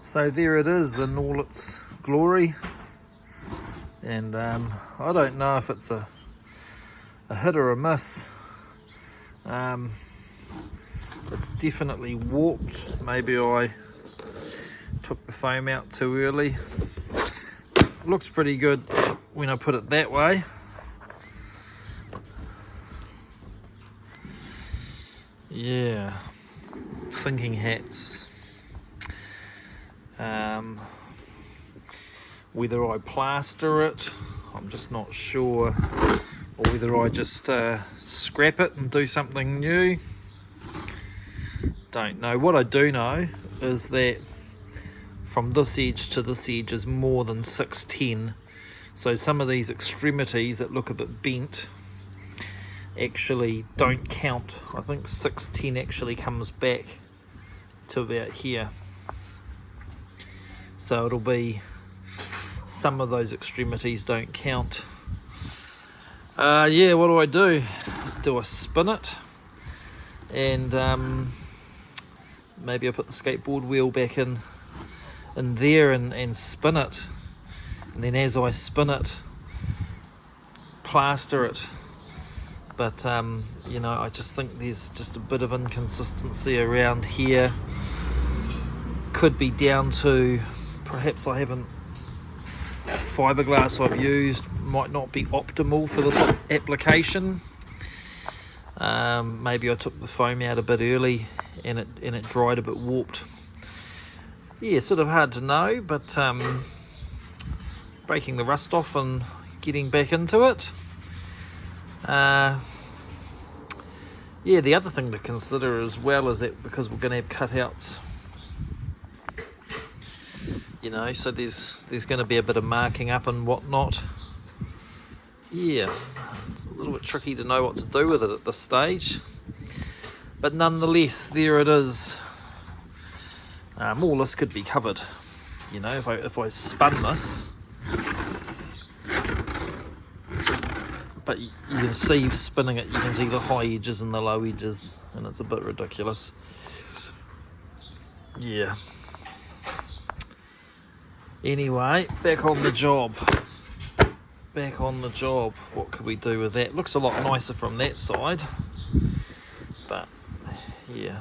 So there it is in all its glory, and I don't know if it's a hit or a miss. It's definitely warped. Maybe I took the foam out too early. Looks pretty good when I put it that way. Yeah, thinking hats. Whether I plaster it, I'm just not sure, or whether I just scrap it and do something new. Don't know. What I do know is that from this edge to this edge is more than 610, so some of these extremities that look a bit bent actually don't count. I think 610 actually comes back to about here, so it'll be some of those extremities don't count. Yeah, what do? Do I spin it? And maybe I put the skateboard wheel back in there and spin it, and then as I spin it, plaster it. But you know, I just think there's just a bit of inconsistency around here. Could be down to perhaps I haven't, fiberglass I've used might not be optimal for this application. Maybe I took the foam out a bit early and it dried a bit warped. Yeah, sort of hard to know, but breaking the rust off and getting back into it. Yeah, the other thing to consider as well is that because we're going to have cutouts, you know, so there's going to be a bit of marking up and whatnot. Yeah, it's a little bit tricky to know what to do with it at this stage, but nonetheless, there it is. All this could be covered, you know, if I spun this. But you can see spinning it, you can see the high edges and the low edges, and it's a bit ridiculous. Yeah. Anyway, back on the job. What could we do with that? Looks a lot nicer from that side, but yeah.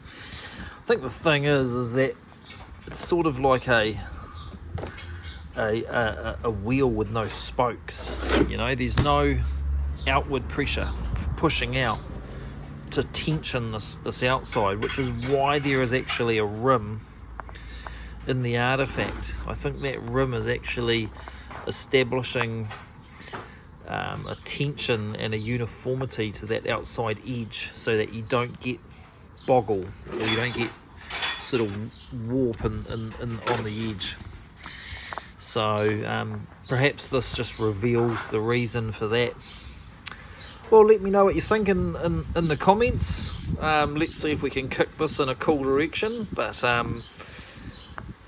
I think the thing is that it's sort of like a wheel with no spokes. You know, there's no outward pressure pushing out to tension this outside, which is why there is actually a rim in the artifact. I think that rim is actually establishing a tension and a uniformity to that outside edge, so that you don't get boggle, or you don't get sort of warp in on the edge. So perhaps this just reveals the reason for that. Well, let me know what you think in the comments. Let's see if we can kick this in a cool direction. But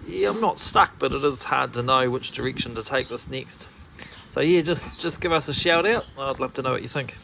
yeah, I'm not stuck, but it is hard to know which direction to take this next. So yeah, just give us a shout out. I'd love to know what you think.